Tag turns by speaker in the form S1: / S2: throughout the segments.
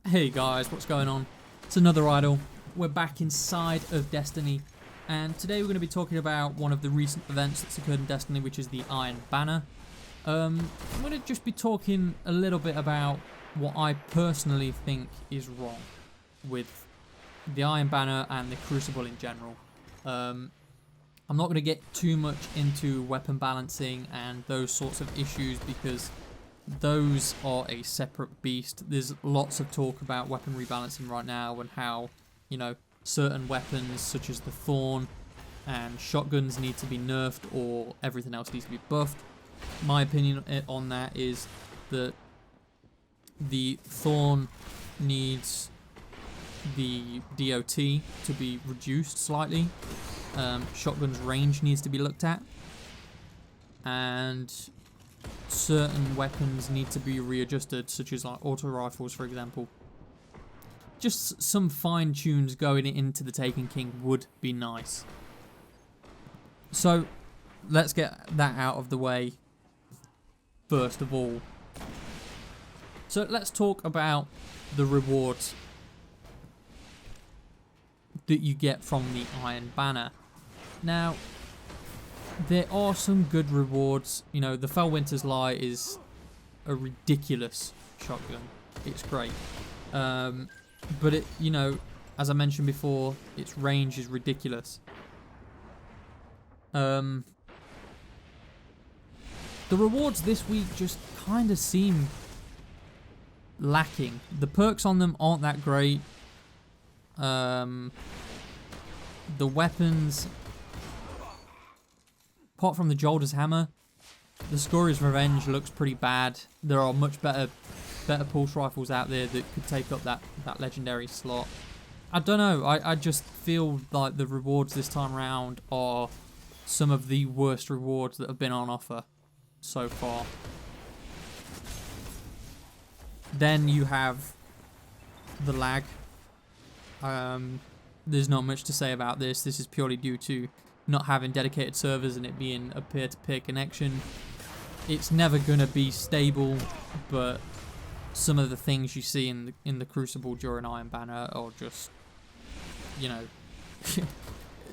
S1: Hey guys, what's going on? It's another idol. We're back inside of Destiny, and today we're going to be talking about one of the recent events that's occurred in Destiny, which is the Iron Banner. I'm going to just be talking a little bit about what I personally think is wrong with the Iron Banner and the Crucible in general. I'm not going to get too much into weapon balancing and those sorts of issues because those are a separate beast. There's lots of talk about weapon rebalancing right now and how, certain weapons such as the Thorn and shotguns need to be nerfed or everything else needs to be buffed. My opinion on that is that the Thorn needs the DOT to be reduced slightly. Shotgun's range needs to be looked at, and certain weapons need to be readjusted, such as like auto rifles, for example. Just some fine tunes going into the Taken King would be nice. So let's get that out of the way first of all. So let's talk about the rewards that you get from the Iron Banner. Now, there are some good rewards. The Fellwinter's Lie is a ridiculous shotgun. It's great. But it, as I mentioned before, its range is ridiculous. The rewards this week just kind of seem lacking. The perks on them aren't that great. The weapons, apart from the Jolder's Hammer, the Scoria's Revenge looks pretty bad. There are much better pulse rifles out there that could take up that legendary slot. I don't know, I just feel like the rewards this time around are some of the worst rewards that have been on offer so far. Then you have the lag. There's not much to say about this. This is purely due to not having dedicated servers and it being a peer-to-peer connection. It's never going to be stable, but some of the things you see in the Crucible during Iron Banner are just,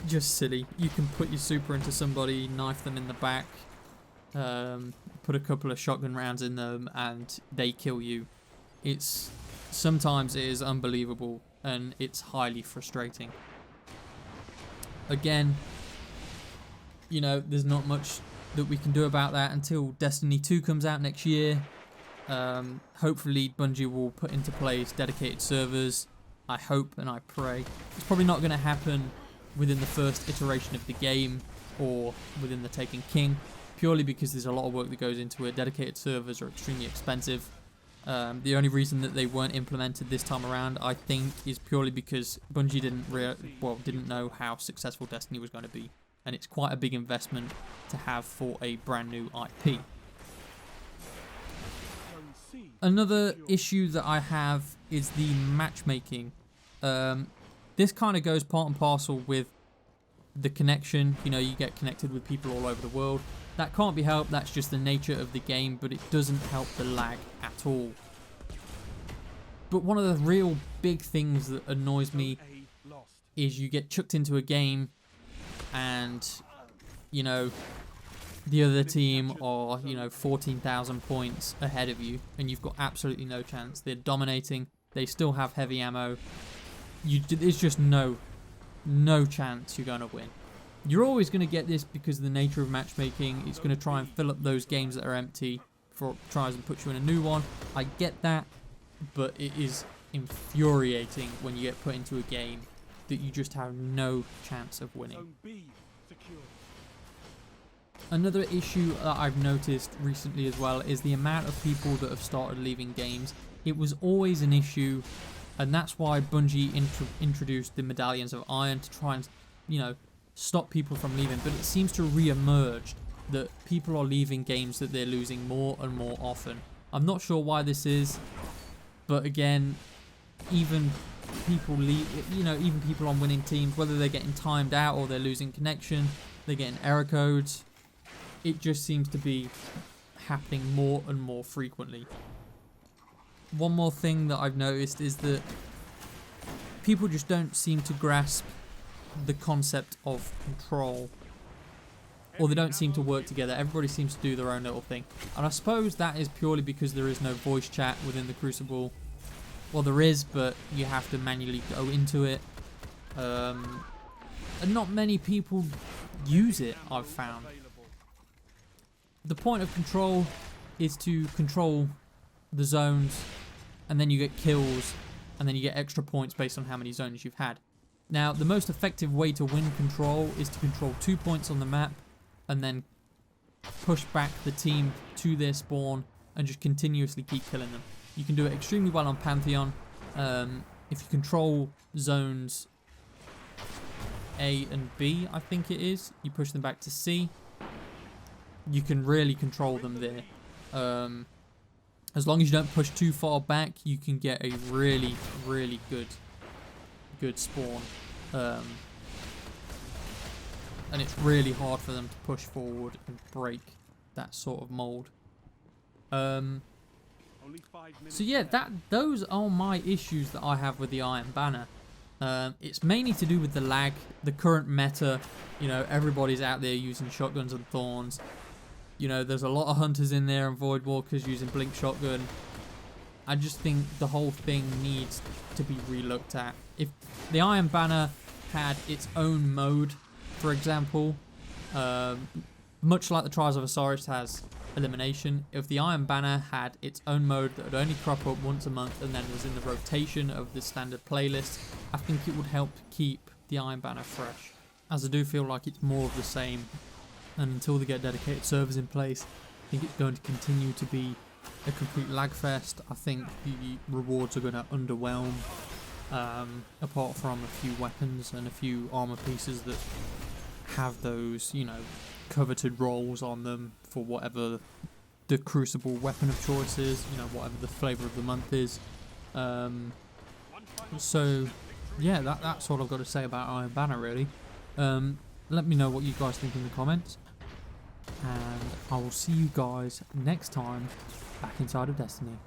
S1: just silly. You can put your super into somebody, knife them in the back, put a couple of shotgun rounds in them, and they kill you. Sometimes it is unbelievable, and it's highly frustrating. Again, there's not much that we can do about that until Destiny 2 comes out next year. Hopefully Bungie will put into place dedicated servers. I hope and I pray. It's probably not going to happen within the first iteration of the game or within the Taken King, purely because there's a lot of work that goes into it. Dedicated servers are extremely expensive. The only reason that they weren't implemented this time around, I think, is purely because Bungie didn't know how successful Destiny was going to be, and it's quite a big investment to have for a brand new IP. Another issue that I have is the matchmaking. This kind of goes part and parcel with the connection. You get connected with people all over the world. That can't be helped, that's just the nature of the game, but it doesn't help the lag at all. But one of the real big things that annoys me is you get chucked into a game and, the other team are, 14,000 points ahead of you, and you've got absolutely no chance. They're dominating, they still have heavy ammo. There's just no chance you're going to win. You're always going to get this because of the nature of matchmaking. It's going to try and fill up those games that are empty before it tries and puts you in a new one. I get that, but it is infuriating when you get put into a game that you just have no chance of winning. Another issue that I've noticed recently as well is the amount of people that have started leaving games. It was always an issue, and that's why Bungie introduced the Medallions of Iron to try and, stop people from leaving. But it seems to re-emerge that people are leaving games that they're losing more and more often. I'm not sure why this is, but again, even people leave, even people on winning teams, whether they're getting timed out or they're losing connection, they're getting error codes. It just seems to be happening more and more frequently. one more thing that I've noticed is that people just don't seem to grasp the concept of control, or they don't seem to work together. Everybody seems to do their own little thing, and I suppose that is purely because there is no voice chat within the Crucible. Well, there is, but you have to manually go into it, and not many people use it, I've found. The point of control is to control the zones, and then you get kills, and then you get extra points based on how many zones you've had. Now, the most effective way to win control is to control 2 points on the map, and then push back the team to their spawn, and just continuously keep killing them. You can do it extremely well on Pantheon. If you control zones A and B, I think it is, you push them back to C, you can really control them there. As long as you don't push too far back, you can get a really, really good spawn. And it's really hard for them to push forward and break that sort of mold. So yeah, those are my issues that I have with the Iron Banner. It's mainly to do with the lag, the current meta. You know, everybody's out there using shotguns and thorns. You know, there's a lot of hunters in there and void walkers using blink shotgun. I just think the whole thing needs to be relooked at. If the Iron Banner had its own mode, for example, much like the Trials of Osiris has elimination, if the Iron Banner had its own mode that would only crop up once a month and then was in the rotation of the standard playlist, I think it would help keep the Iron Banner fresh, as I do feel like it's more of the same, and until they get dedicated servers in place, I think it's going to continue to be a complete lag fest. I think the rewards are going to underwhelm, apart from a few weapons and a few armor pieces that have those, you know, coveted rolls on them for whatever the Crucible weapon of choice is, you know, whatever the flavour of the month is. So yeah, that's all I've got to say about Iron Banner, really. Let me know what you guys think in the comments, and I will see you guys next time back inside of Destiny.